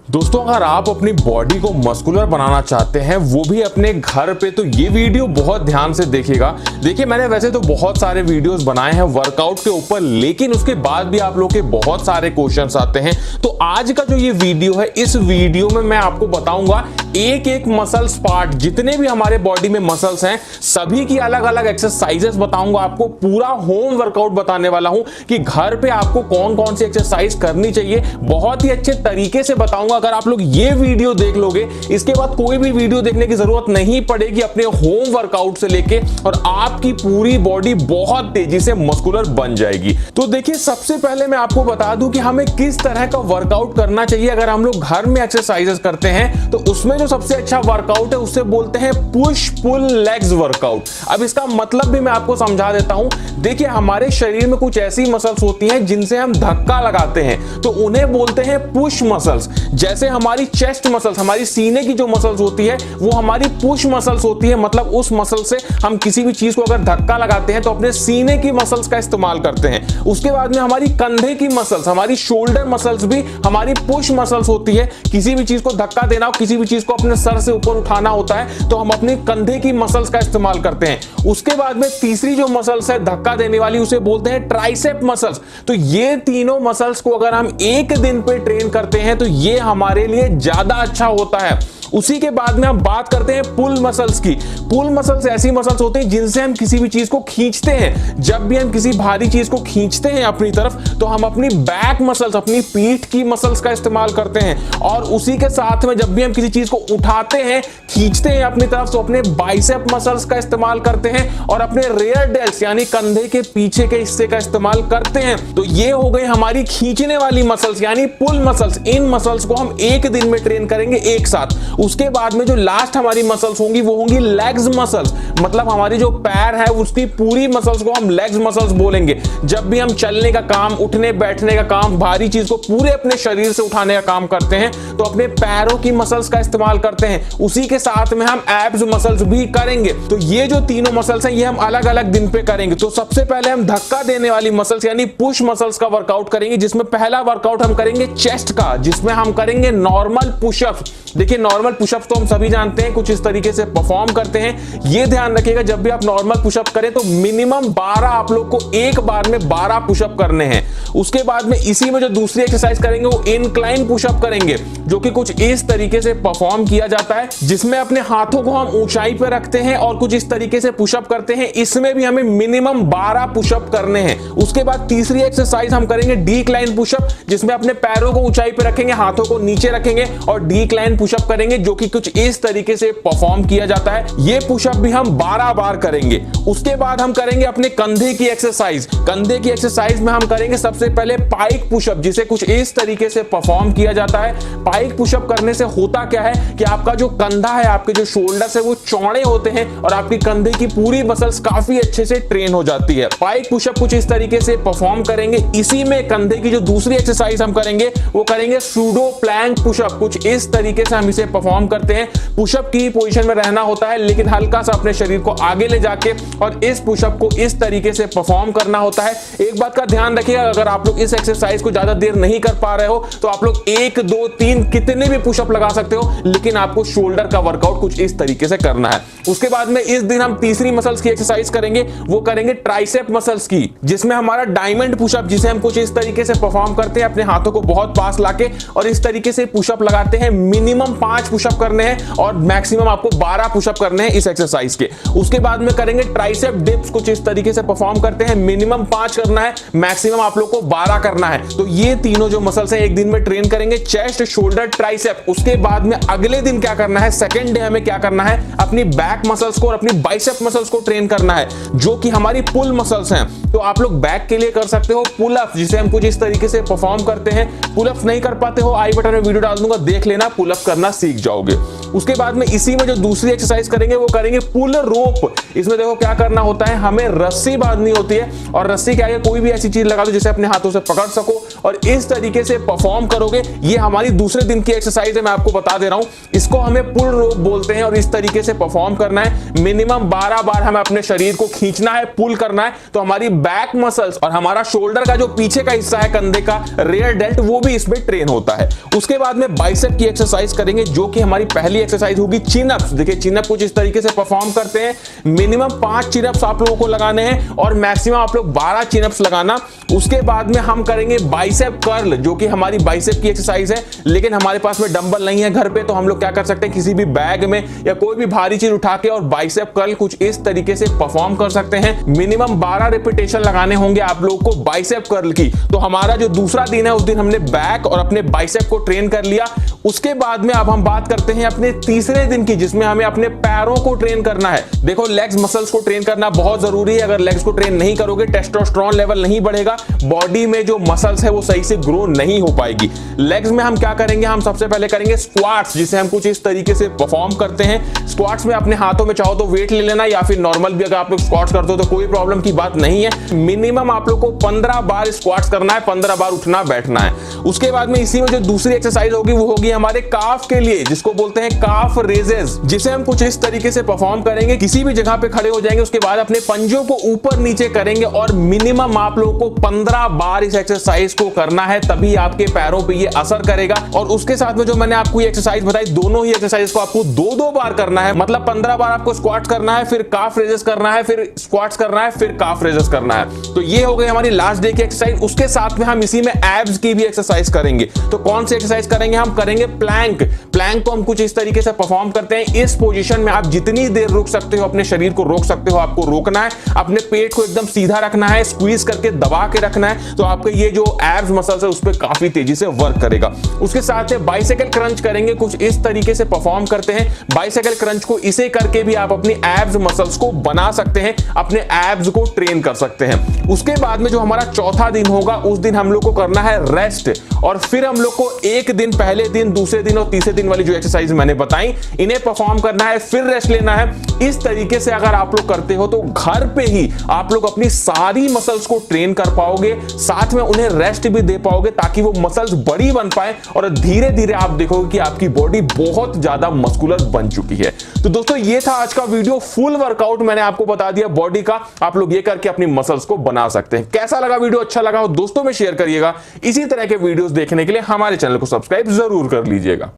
दोस्तों अगर आप अपनी बॉडी को मस्कुलर बनाना चाहते हैं वो भी अपने घर पे, तो ये वीडियो बहुत ध्यान से देखिएगा। देखिए मैंने वैसे तो बहुत सारे वीडियोस बनाए हैं वर्कआउट के ऊपर, लेकिन उसके बाद भी आप लोग के बहुत सारे क्वेश्चंस आते हैं। तो आज का जो ये वीडियो है, इस वीडियो में मैं आपको बताऊंगा एक एक मसल्स पार्ट, जितने भी हमारे बॉडी में मसल्स हैं सभी की अलग अलग एक्सरसाइजेस बताऊंगा आपको। पूरा होम वर्कआउट बताने वाला हूं कि घर पे आपको कौन कौन सी एक्सरसाइज करनी चाहिए, बहुत ही अच्छे तरीके से बताऊंगा। अगर आप लोग ये वीडियो देख लोगे, इसके बाद कोई भी वीडियो देखने की जरूरत नहीं पड़ेगी अपने होम वर्कआउट से लेके, और आपकी पूरी बॉडी बहुत तेजी से मस्कुलर बन जाएगी। तो देखिए सबसे पहले मैं आपको बता दूं कि हमें किस तरह का वर्कआउट करना चाहिए। अगर हम लोग घर में एक्सरसाइजेस करते हैं तो उसमें जो सबसे अच्छा वर्कआउट है उसे बोलते हैं पुश पुल लेग्स वर्कआउट। अब इसका मतलब भी मैं आपको समझा देता हूं। देखिए हमारे शरीर में कुछ ऐसी मसल्स होती हैं जिनसे हम धक्का लगाते हैं, तो उन्हें बोलते हैं पुश मसल्स। जैसे हमारी चेस्ट मसल्स, हमारी सीने की जो मसल्स होती है वो हमारी पुश मसल्स होती है। मतलब उस मसल से हम किसी भी चीज को अगर धक्का लगाते हैं तो अपने सीने की मसल्स का इस्तेमाल करते हैं। उसके बाद में हमारी कंधे की मसल्स, हमारी शोल्डर मसल्स भी हमारी पुश मसल्स होती है। किसी भी चीज को धक्का देना हो, किसी भी चीज को अपने सर से ऊपर उठाना होता है तो हम अपने कंधे की मसल्स का इस्तेमाल करते हैं। उसके बाद में तीसरी जो मसल्स है धक्का देने वाली, उसे बोलते हैं ट्राइसेप मसल्स। तो ये तीनों मसल्स को अगर हम एक दिन पे ट्रेन करते हैं तो ये हमारे लिए ज्यादा अच्छा होता है। उसी के बाद में हम बात करते हैं पुल मसल्स की। पुल मसल्स ऐसी मसल्स होती हैं जिनसे हम किसी भी चीज को खींचते हैं। जब भी हम किसी भारी चीज को खींचते हैं अपनी तरफ तो हम अपनी बैक मसल्स, अपनी पीठ की मसल्स का इस्तेमाल करते हैं। और उसी के साथ में जब भी हम किसी चीज को उठाते हैं, खींचते हैं अपनी तरफ, तो अपने बाइसेप मसल्स का इस्तेमाल करते हैं और अपने रेयर डेल्ट्स यानी कंधे के पीछे के हिस्से का इस्तेमाल करते हैं। तो ये हो गई हमारी खींचने वाली मसल्स यानी पुल मसल्स। इन मसल्स को हम एक दिन में ट्रेन करेंगे एक साथ। उसके बाद में जो लास्ट हमारी मसल्स होंगी वो होंगी लेग्स मसल्स। मतलब हमारी जो पैर है उसकी पूरी मसल्स को हम लेग्स मसल्स बोलेंगे। जब भी हम चलने का काम, उठने बैठने का काम, भारी चीज को पूरे अपने शरीर से उठाने का काम करते हैं तो अपने पैरों की मसल्स का इस्तेमाल करते हैं। उसी के साथ में हम एब्स मसल्स भी करेंगे। तो ये जो तीनों मसल्स हैं ये हम अलग अलग दिन पे करेंगे। तो सबसे पहले हम धक्का देने वाली मसल्स यानी पुश मसल्स का वर्कआउट करेंगे, जिसमें पहला वर्कआउट हम करेंगे चेस्ट का, जिसमें हम करेंगे नॉर्मल पुशअप। देखिए नॉर्मल पुशअप तो हम सभी जानते हैं कुछ इस तरीके से परफॉर्म करते हैं। ये ध्यान रखिएगा जब भी आप नॉर्मल पुशअप करें तो मिनिमम 12 आप लोग को एक बार में 12 पुशअप करने हैं। उसके बाद में इसी में जो दूसरी एक्सरसाइज करेंगे वो इंक्लाइन पुशअप करेंगे, जो कि कुछ इस तरीके से परफॉर्म किया जाता है, जिसमें अपने हाथों को हम ऊंचाई पर रखते हैं और कुछ इस तरीके से पुशअप करते हैं। इसमें भी हमें मिनिमम 12 पुशअप करने हैं। उसके बाद तीसरी एक्सरसाइज हम करेंगे डिक्लाइन पुशअप, जिसमें अपने पैरों को ऊंचाई पर रखेंगे, हाथों को नीचे रखेंगे और डिक्लाइन पुशअप करेंगे, जो कि कुछ इस तरीके से परफॉर्म किया जाता है। ये पुशअप भी हम 12 बार करेंगे। उसके बाद हम करेंगे अपने कंधे की एक्सरसाइज। कंधे की एक्सरसाइज में हम करेंगे सबसे पहले पाइक पुशअप, जिसे कुछ इस तरीके से परफॉर्म किया जाता है। पाइक पुशअप करने से होता क्या है कि आपका जो कंधा है, आपके जो शोल्डर्स है वो चौड़े होते हैं और आपकी कंधे की पूरी मसल्स काफी अच्छे से ट्रेन हो जाती है। पाइक पुशअप कुछ इस तरीके से परफॉर्म करेंगे। इसी में कंधे की जो दूसरी एक्सरसाइज हम करेंगे वो करेंगे सूडो प्लैंक पुशअप। कुछ इस तरीके से हम इसे परफॉर्म करते हैं। पुशअप की पोजीशन में रहना होता है, लेकिन हल्का सा अपने शरीर को आगे ले जाके और इस पुशअप को इस तरीके से परफॉर्म करना होता है। एक बात का ध्यान रखिएगा, अगर आप लोग इस एक्सरसाइज को ज्यादा देर नहीं कर पा रहे हो तो आप लोग 1 2 3 कितने भी पुशअप लगा सकते हो, लेकिन आपको शोल्डर का वर्कआउट कुछ इस तरीके से करना है। उसके बाद में इस दिन हम तीसरी मसल्स की एक्सरसाइज करेंगे, वो करेंगे ट्राइसेप मसल्स की, जिसमें हमारा डायमंड पुशअप, जिसे हम कुछ इस तरीके से परफॉर्म करते हैं, अपने हाथों को बहुत पास लाके और इस तरीके से पुशअप लगाते हैं। मिनिमम 5 पुशअप करने हैं और मैक्सिमम आपको 12 पुशअप करने हैं इस एक्सरसाइज के। उसके बाद में करेंगे ट्राइसेप डिप्स, कुछ इस तरीके से परफॉर्म करते हैं। मिनिमम 5 करना है, मैक्सिमम आप लोग को 12 करना है। तो ये तीनों जो मसल्स हैं एक दिन में ट्रेन करेंगे, चेस्ट, शोल्डर, ट्राइसेप। उसके बाद में अगले दिन क्या करना है, सेकंड डे हमें क्या करना है, अपनी बैक मसल्स को और अपनी बाइसेप मसल्स को ट्रेन करना है, जो कि हमारी पुल मसल्स हैं। तो आप लोग बैक के लिए कर सकते हो पुल अप, जिसे हम कुछ इस तरीके से परफॉर्म करते हैं। पुल अप नहीं कर पाते हो, आई बटन में वीडियो डाल दूंगा, देख लेना, पुल अप करना सीख जाओगे। उसके बाद में इसी में जो दूसरी एक्सरसाइज करेंगे वो करेंगे पुल रोप। इसमें देखो क्या करना होता है, हमें रस्सी बांधनी होती है और रस्सी के आगे कोई भी ऐसी चीज लगा दो जिसे अपने हाथों से पकड़ सको और इस तरीके से परफॉर्म करोगे। ये हमारी दूसरे दिन की एक्सरसाइज है, मैं आपको बता दे रहा हूं। इसको हमें पुल रोप बोलते हैं और इस तरीके से परफॉर्म करना है। मिनिमम 12 बार हमें अपने शरीर को खींचना है, पुल करना है, तो हमारी बैक मसल्स और हमारा शोल्डर का जो पीछे का हिस्सा है कंधे का रेयर डेल्ट वो भी इसमें ट्रेन होता है। उसके बाद में बाइसेप की एक्सरसाइज करेंगे जो कि हमारी पहली एक्सरसाइज होगी चिनअप्स। देखिए चिनअप कुछ इस तरीके से परफॉर्म करते हैं। मिनिमम 5 चिनअप्स आप लोगों को लगाने हैं और मैक्सिमम आप लोग 12 चिनअप्स लगाना। उसके बाद में हम करेंगे बाइसेप कर्ल जो कि हमारी बाइसेप की एक्सरसाइज है, लेकिन हमारे पास में डंबल नहीं है घर पे, तो हम लोग क्या कर सकते हैं, किसी भी बैग में या कोई भी भारी चीज उठा के और बाइसेप कर्ल कुछ इस तरीके से परफॉर्म कर सकते हैं। मिनिमम 12 रिपीटेशन लगाने होंगे आप लोगों को बाइसेप कर्ल की। तो हमारा जो दूसरा दिन है उस दिन हमने बैक और अपने बाइसेप को ट्रेन कर लिया। उसके बाद में अब हम बात करते हैं अपने तीसरे दिन की, जिसमें हमें अपने पैरों को ट्रेन करना है। देखो लेग्स मसल्स को ट्रेन करना बहुत जरूरी है। अगर लेग्स को ट्रेन नहीं करोगे टेस्टोस्टेरोन लेवल नहीं बढ़ेगा, बॉडी में जो मसल्स है वो सही से ग्रो नहीं हो पाएगी। लेग्स में हम क्या करेंगे, हम सबसे पहले करेंगे स्क्वाट्स, जिसे हम कुछ इस तरीके से परफॉर्म करते हैं। स्क्वाट्स में अपने हाथों में चाहो तो वेट ले लेना या फिर नॉर्मल भी अगर आप लोग स्क्वाट्स करते हो तो कोई प्रॉब्लम की बात नहीं है। मिनिमम आप लोग को 15 बार स्क्वाट्स करना है, 15 बार उठना बैठना है। उसके बाद में इसी में जो दूसरी एक्सरसाइज होगी वो होगी हमारे काफ के लिए, जिसको बोलते हैं काफ रेजेस, जिसे हम कुछ इस तरीके से परफॉर्म करेंगे। किसी भी जगह पे खड़े हो जाएंगे, उसके बाद अपने पंजों को ऊपर नीचे करेंगे और मिनिमम आप लोगों को 15 बार इस एक्सरसाइज को करना है, तभी आपके पैरों पे ये असर करेगा। और उसके साथ में जो मैंने आपको ये एक्सरसाइज बताई, दोनों ही एक्सरसाइज को आपको 2-2 बार करना है। मतलब 15 बार आपको स्क्वाट्स करना है, फिर काफ रेजेस करना है, फिर स्क्वाट्स करना है, फिर काफ रेजेस करना है। तो ये हो गई हमारी लास्ट डे की एक्सरसाइज। उसके साथ में हम इसी में एब्स की भी एक्सरसाइज करेंगे। तो कौन सी एक्सरसाइज करेंगे, हम करेंगे प्लैंक। प्लैंक को हम कुछ इस तरीके से परफॉर्म करते हैं। इस पोजीशन में आप जितनी देर रुक सकते हो, अपने शरीर को रोक सकते हो, आपको रोकना है। अपने पेट को एकदम सीधा रखना है, स्क्वीज करके दबा के रखना है, तो आपके ये जो एब्स मसल्स है उस पर काफी तेजी से वर्क करेगा। उसके साथ में बाइसाइकिल क्रंच करेंगे, कुछ इस तरीके से परफॉर्म करते हैं। बाइसाइकिल क्रंच को इसे करके भी आप अपनी एब्स मसल्स को बना सकते हैं, अपने एब्स को ट्रेन कर सकते हैं। उसके बाद में जो हमारा चौथा दिन होगा उस दिन हम लोग को करना है रेस्ट, और फिर हम लोग को एक दिन, पहले दिन, दूसरे दिन और तीसरे दिन वाली जो एक्सरसाइज मैंने बताई, इन्हें परफॉर्म करना है, फिर रेस्ट लेना है। इस तरीके से अगर आप लोग करते हो तो घर पे ही आप लोग अपनी सारी मसल्स को ट्रेन कर पाओगे, साथ में उन्हें रेस्ट भी दे पाओगे ताकि वो मसल्स बड़ी बन पाए और धीरे धीरे आप देखोगे कि आपकी बॉडी बहुत ज्यादा मस्कुलर बन चुकी है। तो दोस्तों ये था आज का वीडियो, फुल वर्कआउट मैंने आपको बता दिया बॉडी का। आप लोग ये करके अपनी मसल्स को बना सकते हैं। कैसा लगा वीडियो, अच्छा लगा हो दोस्तों में शेयर करिएगा। इसी तरह के वीडियोस देखने के लिए हमारे चैनल को सब्सक्राइब जरूर कर लीजिएगा।